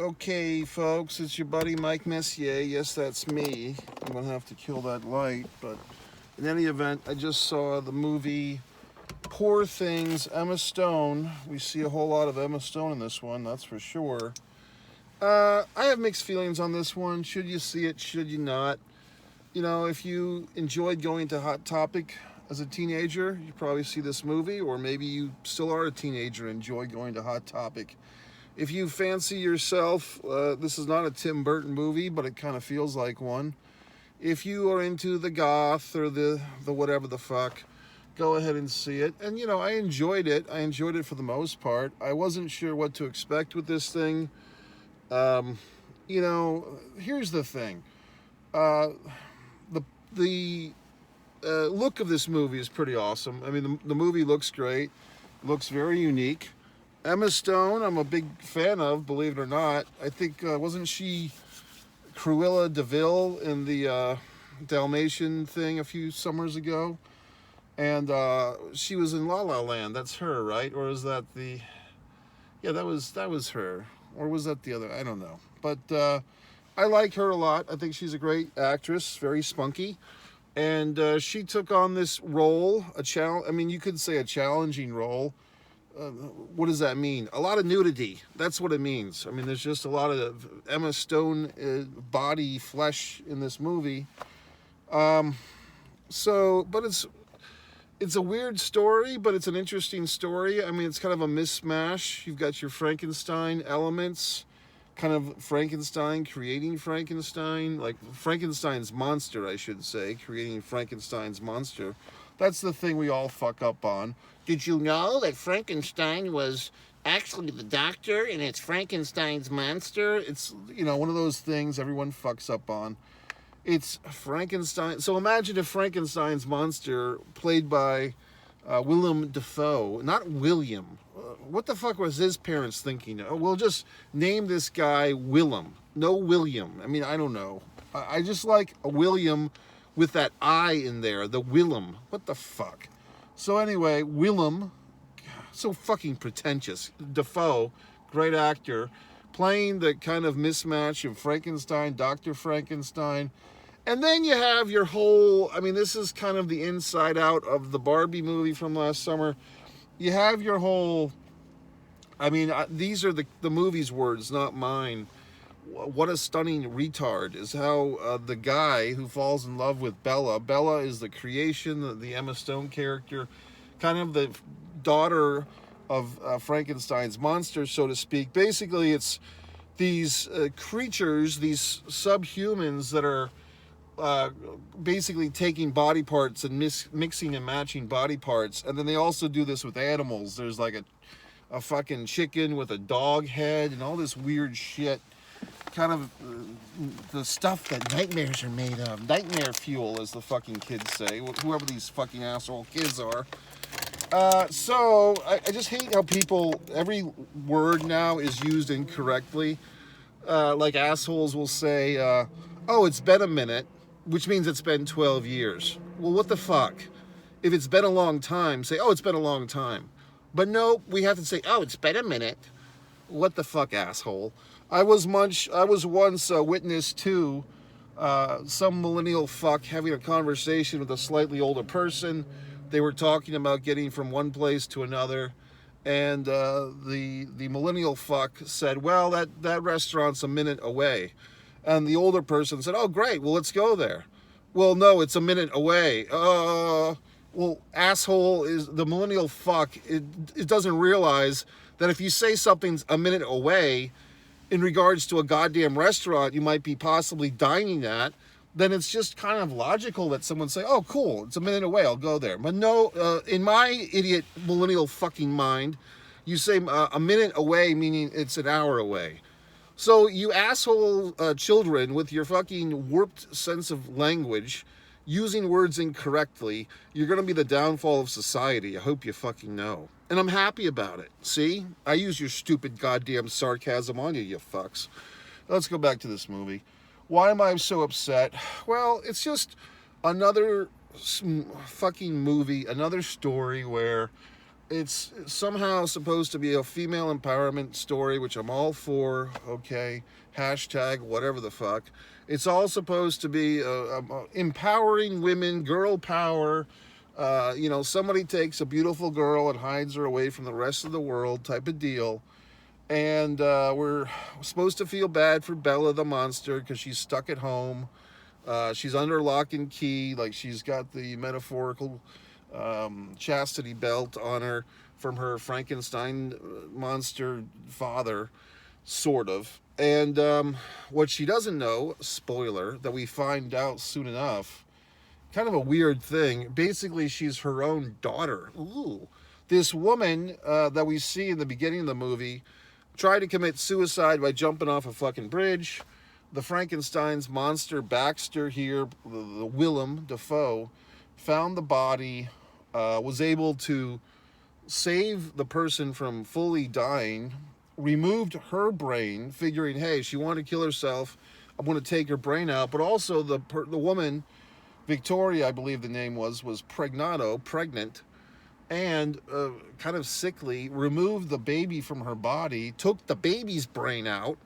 Okay, folks, it's your buddy Mike Messier. Yes, that's me. I'm going to have to kill that light, but in any event, I just saw the movie Poor Things, Emma Stone. We see a whole lot of Emma Stone in this one, that's for sure. I have mixed feelings on this one. Should you see it? Should you not? You know, if you enjoyed going to Hot Topic as a teenager, you probably see this movie, or maybe you still are a teenager and enjoy going to Hot Topic. If you fancy yourself, this is not a Tim Burton movie, but it kind of feels like one. If you are into the goth or the whatever the fuck, go ahead and see it. And you know, I enjoyed it. I enjoyed it for the most part. I wasn't sure what to expect with this thing. You know, here's the thing. The look of this movie is pretty awesome. I mean, the movie looks great. Looks very unique. Emma Stone, I'm a big fan of, believe it or not. I think, wasn't she Cruella de Vil in the Dalmatian thing a few summers ago? And she was in La La Land. That's her, right? Or is that the... Yeah, that was her. Or was that the other? I don't know. But I like her a lot. I think she's a great actress, very spunky. And she took on this role, I mean, you could say a challenging role. What does that mean? A lot of nudity. That's what it means. I mean, there's just a lot of Emma Stone body, flesh in this movie. But it's a weird story, but it's an interesting story. I mean, it's kind of a mishmash. You've got your Frankenstein elements, kind of Frankenstein creating Frankenstein, like Frankenstein's monster, I should say, creating Frankenstein's monster. That's the thing we all fuck up on. Did you know that Frankenstein was actually the doctor and it's Frankenstein's monster? It's, you know, one of those things everyone fucks up on. It's Frankenstein. So imagine if Frankenstein's monster, played by Willem Dafoe, not William. What the fuck was his parents thinking? Oh, we'll just name this guy Willem. No William. I mean, I don't know. I just like a William with that I in there, the Willem. What the fuck? So anyway, Willem, so fucking pretentious. Dafoe, great actor, playing the kind of mismatch of Frankenstein, Dr. Frankenstein. And then you have your whole, I mean, this is kind of the inside out of the Barbie movie from last summer. You have your whole, I mean, these are the movie's words, not mine. What a stunning retard is how the guy who falls in love with Bella is the creation, the Emma Stone character, kind of the daughter of Frankenstein's monster, so to speak. Basically, it's these creatures, these subhumans that are basically taking body parts and mixing and matching body parts. And then they also do this with animals. There's like a fucking chicken with a dog head and all this weird shit. Kind of the stuff that nightmares are made of. Nightmare fuel, as the fucking kids say. Whoever these fucking asshole kids are. So I just hate how every word now is used incorrectly. Like assholes will say, oh, it's been a minute, which means it's been 12 years. Well, what the fuck? If it's been a long time, say, oh, it's been a long time. But no, we have to say, oh, it's been a minute. What the fuck, asshole? I was once a witness to some millennial fuck having a conversation with a slightly older person. They were talking about getting from one place to another, and the millennial fuck said, well, that restaurant's a minute away. And the older person said, oh, great, well, let's go there. Well, no, it's a minute away. Well, asshole, is the millennial fuck, it doesn't realize that if you say something's a minute away, in regards to a goddamn restaurant you might be possibly dining at, then it's just kind of logical that someone say, oh, cool, it's a minute away, I'll go there. But no, in my idiot millennial fucking mind, you say a minute away, meaning it's an hour away. So you asshole children with your fucking warped sense of language, using words incorrectly, you're going to be the downfall of society. I hope you fucking know. And I'm happy about it. See? I use your stupid goddamn sarcasm on you, you fucks. Let's go back to this movie. Why am I so upset? Well, it's just another fucking movie, another story where It's somehow supposed to be a female empowerment story, which I'm all for. Okay, hashtag whatever the fuck. It's all supposed to be empowering women, girl power. Somebody takes a beautiful girl and hides her away from the rest of the world, type of deal. And we're supposed to feel bad for Bella the monster because she's stuck at home. She's under lock and key, like she's got the metaphorical chastity belt on her from her Frankenstein monster father, sort of. And what she doesn't know, spoiler, that we find out soon enough, kind of a weird thing. Basically, she's her own daughter. Ooh. This woman that we see in the beginning of the movie tried to commit suicide by jumping off a fucking bridge. The Frankenstein's monster Baxter here, the Willem Dafoe, found the body, was able to save the person from fully dying, removed her brain, figuring, hey, she wanted to kill herself, I'm going to take her brain out. But also the woman, Victoria, I believe the name was pregnant, and kind of sickly, removed the baby from her body, took the baby's brain out,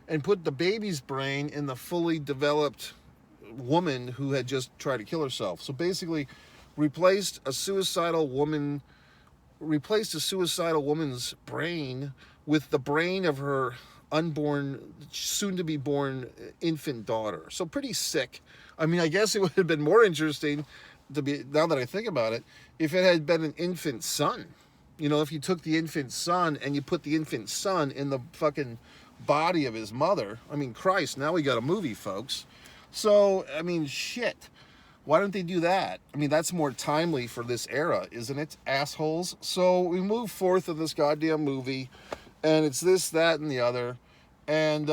and put the baby's brain in the fully developed woman who had just tried to kill herself. So basically, replaced a suicidal woman's brain with the brain of her unborn, soon-to-be born infant daughter. So pretty sick. I mean, I guess it would have been more interesting to be, now that I think about it, if it had been an infant son. If you took the infant son and you put the infant son in the fucking body of his mother. I mean, Christ, now we got a movie, folks. So, I mean, shit. Why don't they do that? I mean, that's more timely for this era, isn't it, assholes? So we move forth in this goddamn movie, and it's this, that, and the other. And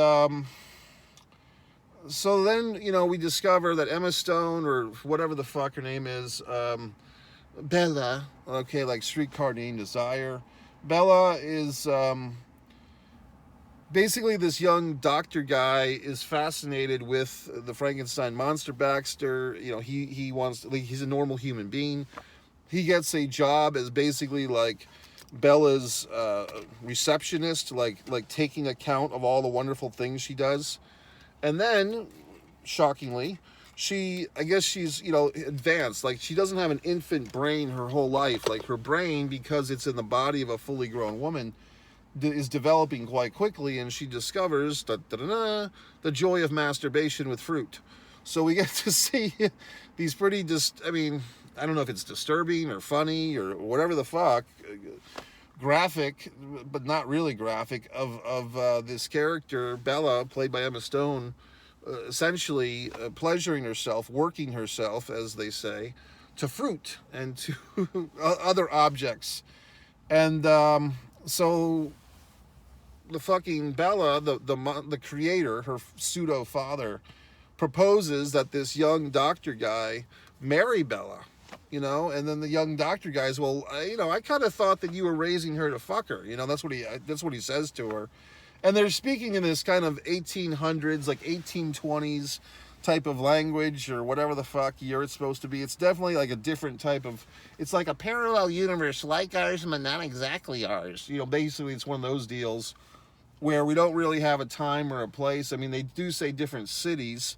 so then, we discover that Emma Stone, or whatever the fuck her name is, Bella, okay, like Streetcar Named Desire. Bella is basically this young doctor guy is fascinated with the Frankenstein monster Baxter. He's a normal human being. He gets a job as basically like Bella's receptionist, like taking account of all the wonderful things she does. And then, shockingly, I guess she's, advanced. Like, she doesn't have an infant brain her whole life. Like, her brain, because it's in the body of a fully grown woman, is developing quite quickly, and she discovers the joy of masturbation with fruit. So we get to see these pretty, I don't know if it's disturbing or funny or whatever the fuck, graphic, but not really graphic, of this character, Bella, played by Emma Stone, essentially pleasuring herself, working herself, as they say, to fruit and to other objects. And so the fucking Bella, the creator, her pseudo father, proposes that this young doctor guy marry Bella, and then the young doctor guy's, well, I kind of thought that you were raising her to fuck her, that's what he says to her. And they're speaking in this kind of 1800s, like 1820s type of language, or whatever the fuck year it's supposed to be. It's definitely like a different type of, it's like a parallel universe like ours, but not exactly ours. Basically it's one of those deals where we don't really have a time or a place. I mean, they do say different cities,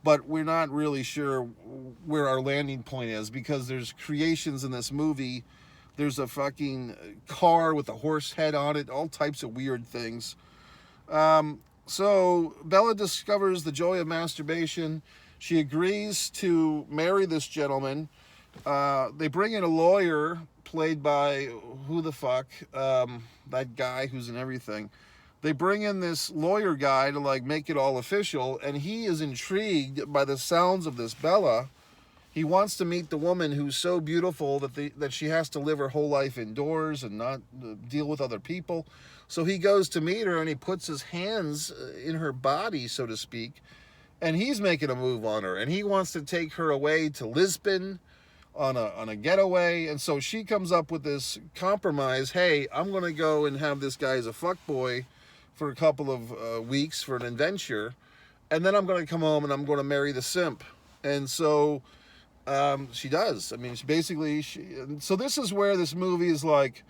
but we're not really sure where our landing point is, because there's creations in this movie. There's a fucking car with a horse head on it, all types of weird things. So Bella discovers the joy of masturbation. She agrees to marry this gentleman. They bring in a lawyer played by who the fuck, that guy who's in everything. They bring in this lawyer guy to like make it all official, and he is intrigued by the sounds of this Bella. He wants to meet the woman who's so beautiful that she has to live her whole life indoors and not deal with other people. So he goes to meet her, and he puts his hands in her body, so to speak, and he's making a move on her, and he wants to take her away to Lisbon on a getaway. And so she comes up with this compromise. Hey, I'm going to go and have this guy as a fuckboy for a couple of weeks for an adventure, and then I'm going to come home and I'm going to marry the simp. And so She does. I mean, so this is where this movie is like,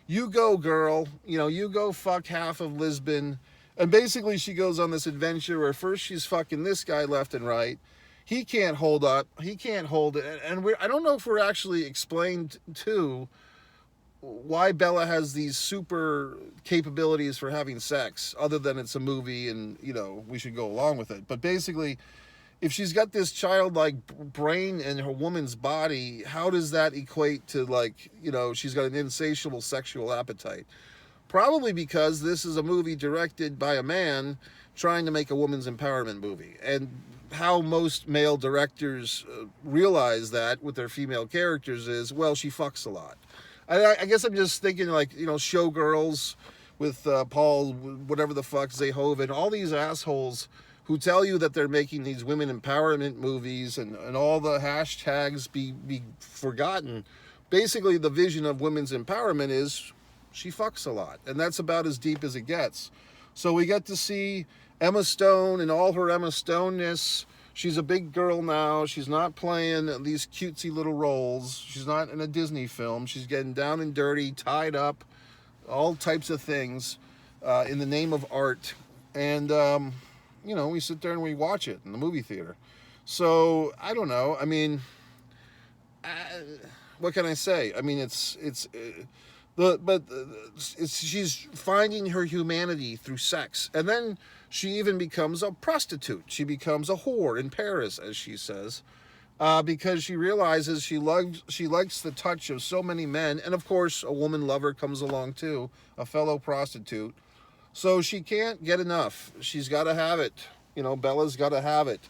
you go, girl. You know, you go fuck half of Lisbon. And basically, she goes on this adventure where first she's fucking this guy left and right. He can't hold up. He can't hold it. And I don't know if we're actually explained to why Bella has these super capabilities for having sex, other than it's a movie and, you know, we should go along with it. But basically, if she's got this childlike brain in her woman's body, how does that equate to, like, you know, she's got an insatiable sexual appetite? Probably because this is a movie directed by a man trying to make a woman's empowerment movie. And how most male directors realize that with their female characters is, well, she fucks a lot. I guess I'm just thinking, like, you know, Showgirls with Paul, whatever the fuck, Zahoven, all these assholes who tell you that they're making these women empowerment movies and all the hashtags be forgotten. Basically, the vision of women's empowerment is she fucks a lot. And that's about as deep as it gets. So we get to see Emma Stone in all her Emma Stone-ness. She's a big girl now. She's not playing these cutesy little roles. She's not in a Disney film. She's getting down and dirty, tied up, all types of things in the name of art. And, you know, we sit there and we watch it in the movie theater. So, I don't know. I mean, what can I say? I mean, she's finding her humanity through sex. And then she even becomes a prostitute. She becomes a whore in Paris, as she says, because she realizes she likes the touch of so many men. And of course, a woman lover comes along too, a fellow prostitute. So she can't get enough. She's got to have it. You know, Bella's got to have it.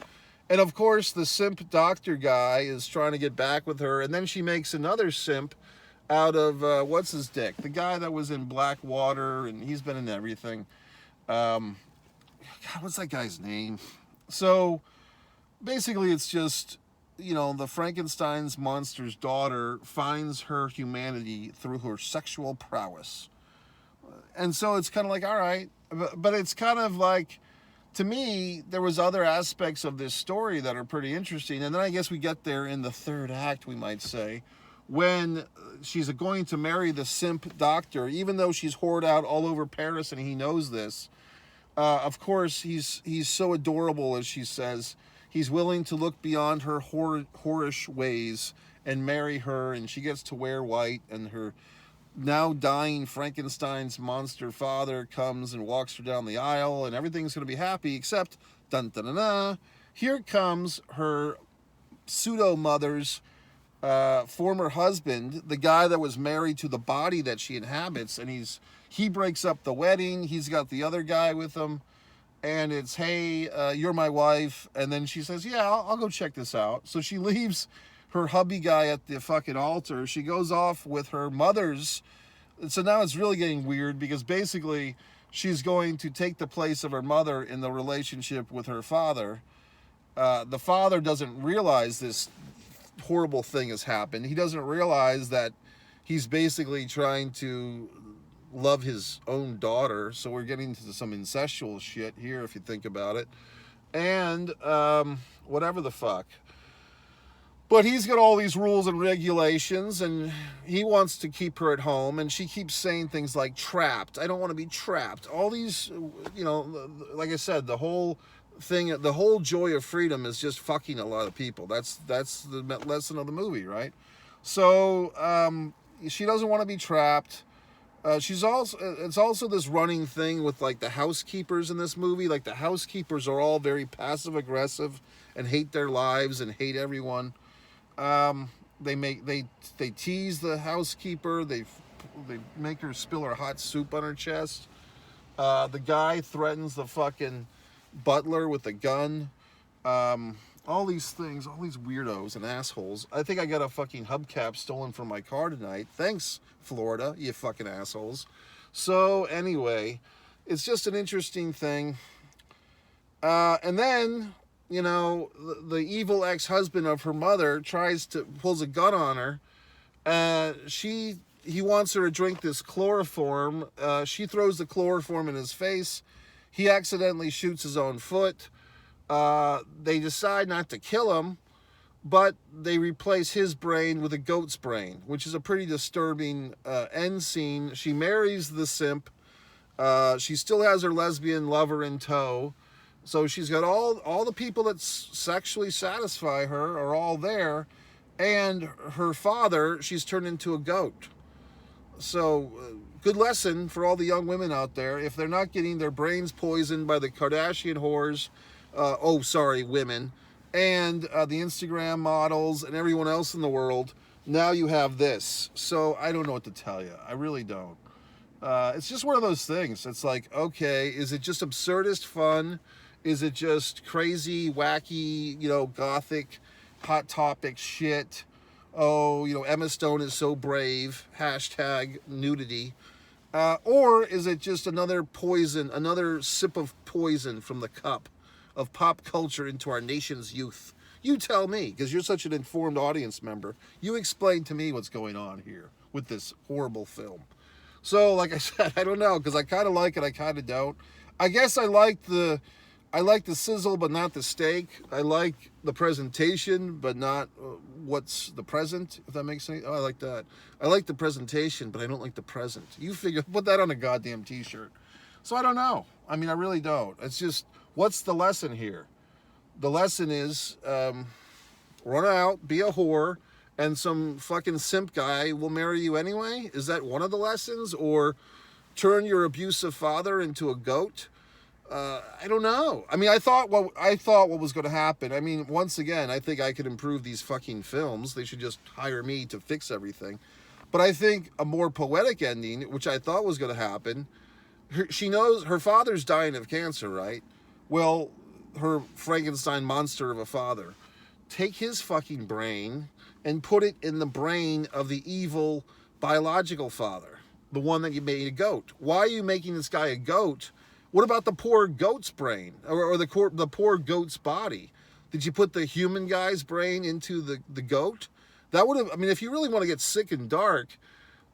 And of course, the simp doctor guy is trying to get back with her. And then she makes another simp out of, what's his dick? The guy that was in Blackwater, and he's been in everything. God, what's that guy's name? So basically, it's just, you know, the Frankenstein's monster's daughter finds her humanity through her sexual prowess. And so it's kind of like, all right. But it's kind of like, to me, there was other aspects of this story that are pretty interesting. And then I guess we get there in the third act, we might say, when she's going to marry the simp doctor, even though she's whored out all over Paris and he knows this. Of course, he's so adorable, as she says. He's willing to look beyond her whorish ways and marry her, and she gets to wear white, and her now dying Frankenstein's monster father comes and walks her down the aisle, and everything's going to be happy, except, dun dun dun dun, here comes her pseudo-mother's former husband, the guy that was married to the body that she inhabits, and he breaks up the wedding. He's got the other guy with him, and it's, hey, you're my wife. And then she says, yeah, I'll go check this out. So she leaves her hubby guy at the fucking altar. She goes off with her mother's. So now it's really getting weird, because basically she's going to take the place of her mother in the relationship with her father. The father doesn't realize this horrible thing has happened. He doesn't realize that he's basically trying to love his own daughter. So we're getting into some incestual shit here, if you think about it. And whatever the fuck. But he's got all these rules and regulations, and he wants to keep her at home, and she keeps saying things like trapped. I don't want to be trapped. All these, you know, like I said, the whole thing, the whole joy of freedom is just fucking a lot of people. That's the lesson of the movie, right? So she doesn't want to be trapped. It's also this running thing with, like, the housekeepers in this movie. Like, the housekeepers are all very passive aggressive and hate their lives and hate everyone. They tease the housekeeper. They make her spill her hot soup on her chest. The guy threatens the fucking butler with a gun. All these things, all these weirdos and assholes. I think I got a fucking hubcap stolen from my car tonight. Thanks, Florida, you fucking assholes. So anyway, it's just an interesting thing. And then, you know, the evil ex-husband of her mother pulls a gun on her. He wants her to drink this chloroform. She throws the chloroform in his face. He accidentally shoots his own foot. They decide not to kill him. but they replace his brain with a goat's brain, which is a pretty disturbing end scene. She marries the simp. She still has her lesbian lover in tow. So she's got all the people that sexually satisfy her are all there, and her father, she's turned into a goat. So, good lesson for all the young women out there. If they're not getting their brains poisoned by the Kardashian whores, women, and the Instagram models and everyone else in the world, now you have this. So, I don't know what to tell you. I really don't. It's just one of those things. It's like, okay, is it just absurdist fun? Is it just crazy, wacky, gothic, hot topic shit? Oh, Emma Stone is so brave, hashtag nudity. Or is it just another poison, another sip of poison from the cup of pop culture into our nation's youth? You tell me, because you're such an informed audience member. You explain to me what's going on here with this horrible film. So, like I said, I don't know, because I kind of like it, I kind of don't. I guess I like the sizzle, but not the steak. I like the presentation, but not what's the present, if that makes sense. Oh, I like that. I like the presentation, but I don't like the present. You figure, put that on a goddamn t-shirt. So I don't know. I mean, I really don't. It's just, what's the lesson here? The lesson is, run out, be a whore, and some fucking simp guy will marry you anyway? Is that one of the lessons? Or turn your abusive father into a goat? I don't know. I mean, I thought what was going to happen. I mean, once again, I think I could improve these fucking films. They should just hire me to fix everything. But I think a more poetic ending, which I thought was going to happen, she knows her father's dying of cancer, right? Well, her Frankenstein monster of a father, take his fucking brain and put it in the brain of the evil biological father, the one that you made a goat. Why are you making this guy a goat? What about the poor goat's brain, or the poor goat's body? Did you put the human guy's brain into the goat? That would have, I mean, if you really want to get sick and dark,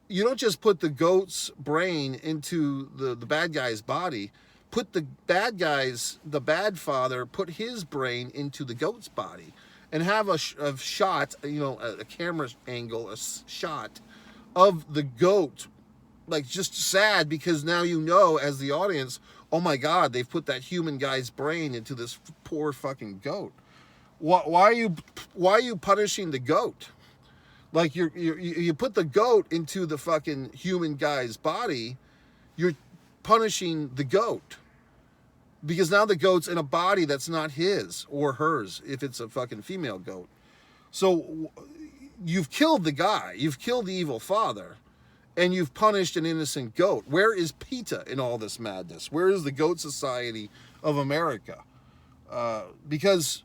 you don't just put the goat's brain into the bad guy's body. Put the bad father, put his brain into the goat's body, and have a shot, a camera angle, a shot of the goat, like just sad, because now as the audience, oh my God, they've put that human guy's brain into this poor fucking goat. Why are you punishing the goat? Like you put the goat into the fucking human guy's body, you're punishing the goat. Because now the goat's in a body that's not his or hers, if it's a fucking female goat. So you've killed the guy, you've killed the evil father, and you've punished an innocent goat. Where is PETA in all this madness? Where is the Goat Society of America? Because,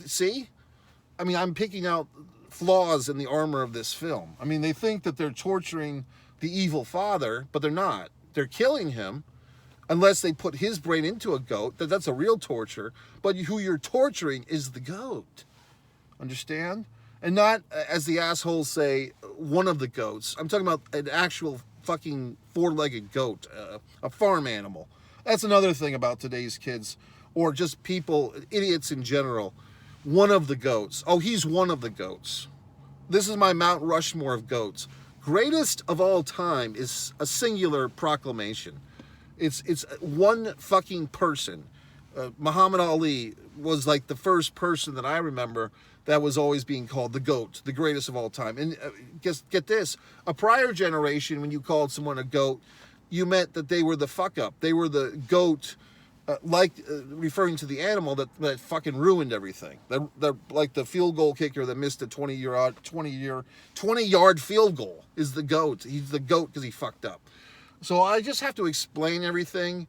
see? I mean, I'm picking out flaws in the armor of this film. I mean, they think that they're torturing the evil father, but they're not. They're killing him, unless they put his brain into a goat. That's a real torture. But who you're torturing is the goat. Understand? And not, as the assholes say, one of the goats. I'm talking about an actual fucking four-legged goat, a farm animal. That's another thing about today's kids, or just people, idiots in general. One of the goats. Oh, he's one of the goats. This is my Mount Rushmore of goats. Greatest of all time is a singular proclamation. It's one fucking person. Muhammad Ali was like the first person that I remember that was always being called the GOAT, the greatest of all time. And get this, a prior generation, when you called someone a GOAT, you meant that they were the fuck up. They were the GOAT, referring to the animal that fucking ruined everything. They're like the field goal kicker that missed a 20-yard field goal is the GOAT. He's the GOAT because he fucked up. So I just have to explain everything.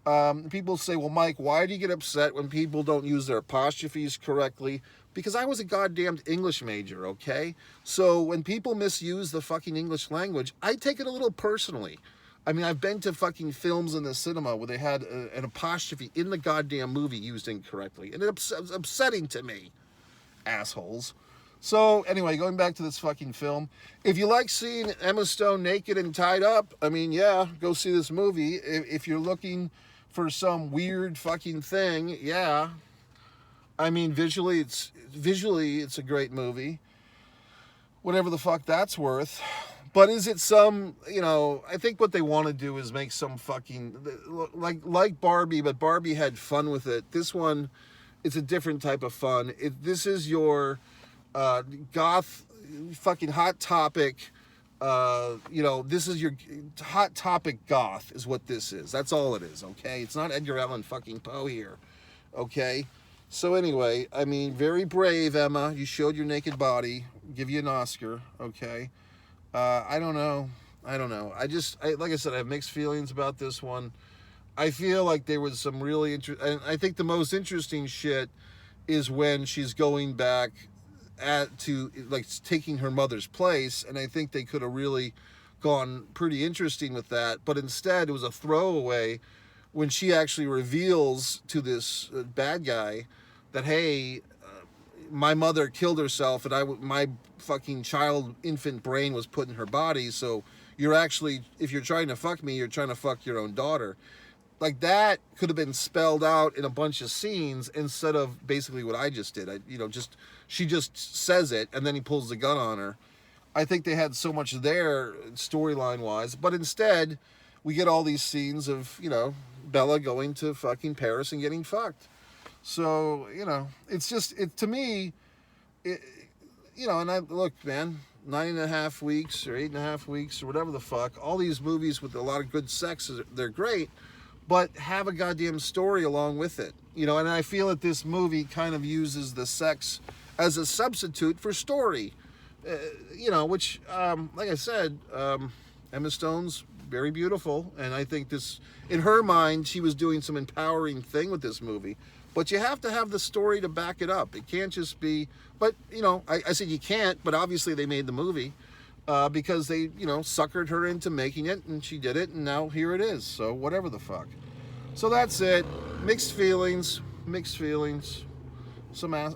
People say, well, Mike, why do you get upset when people don't use their apostrophes correctly? Because I was a goddamned English major, okay? So when people misuse the fucking English language, I take it a little personally. I mean, I've been to fucking films in the cinema where they had an apostrophe in the goddamn movie used incorrectly. And it's upsetting to me, assholes. So, anyway, going back to this fucking film, if you like seeing Emma Stone naked and tied up, I mean, yeah, go see this movie. If you're looking for some weird fucking thing, yeah. I mean, visually it's a great movie. Whatever the fuck that's worth. But is it some, I think what they want to do is make some fucking, like Barbie, but Barbie had fun with it. This one, it's a different type of fun. This is your goth, fucking hot topic, this is your hot topic goth is what this is. That's all it is, okay? It's not Edgar Allan fucking Poe here, okay? So anyway, I mean, very brave, Emma. You showed your naked body. Give you an Oscar, okay? I don't know. Like I said, I have mixed feelings about this one. I feel like there was some really and I think the most interesting shit is when she's going back to like taking her mother's place, and I think they could have really gone pretty interesting with that, but instead it was a throwaway when she actually reveals to this bad guy that, hey, my mother killed herself, and my fucking infant brain was put in her body, so you're actually, if you're trying to fuck me, you're trying to fuck your own daughter. Like, that could have been spelled out in a bunch of scenes instead of basically what I just did. She just says it, and then he pulls the gun on her. I think they had so much there, storyline-wise, but instead, we get all these scenes of, Bella going to fucking Paris and getting fucked. So, it's just, to me, and look, man, 9.5 weeks or 8.5 weeks or whatever the fuck, all these movies with a lot of good sex, they're great, but have a goddamn story along with it. And I feel that this movie kind of uses the sex as a substitute for story. Which, like I said, Emma Stone's very beautiful, and I think this, in her mind, she was doing some empowering thing with this movie. But you have to have the story to back it up. It can't just be, but, I said you can't, but obviously they made the movie because they, suckered her into making it, and she did it, and now here it is. So whatever the fuck. So that's it. Mixed feelings. Some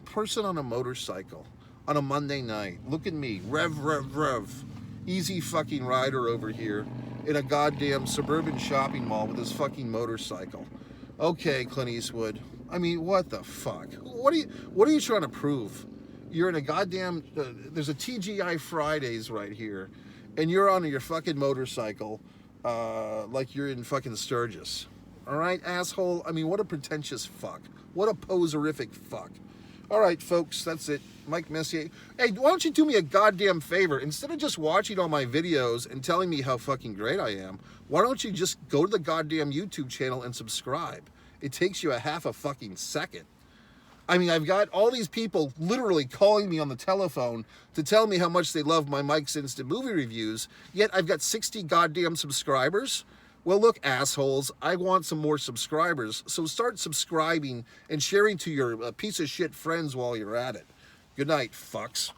person on a motorcycle on a Monday night. Look at me. Rev. Easy fucking rider over here in a goddamn suburban shopping mall with his fucking motorcycle. Okay, Clint Eastwood. I mean, what the fuck? What are you trying to prove? You're in a goddamn, there's a TGI Fridays right here, and you're on your fucking motorcycle like you're in fucking Sturgis. All right, asshole? I mean, what a pretentious fuck. What a poserific fuck. All right, folks, that's it. Mike Messier. Hey, why don't you do me a goddamn favor? Instead of just watching all my videos and telling me how fucking great I am, why don't you just go to the goddamn YouTube channel and subscribe? It takes you a half a fucking second. I mean, I've got all these people literally calling me on the telephone to tell me how much they love my Mike's Instant Movie Reviews, yet I've got 60 goddamn subscribers. Well, look, assholes, I want some more subscribers, so start subscribing and sharing to your piece of shit friends while you're at it. Good night, fucks.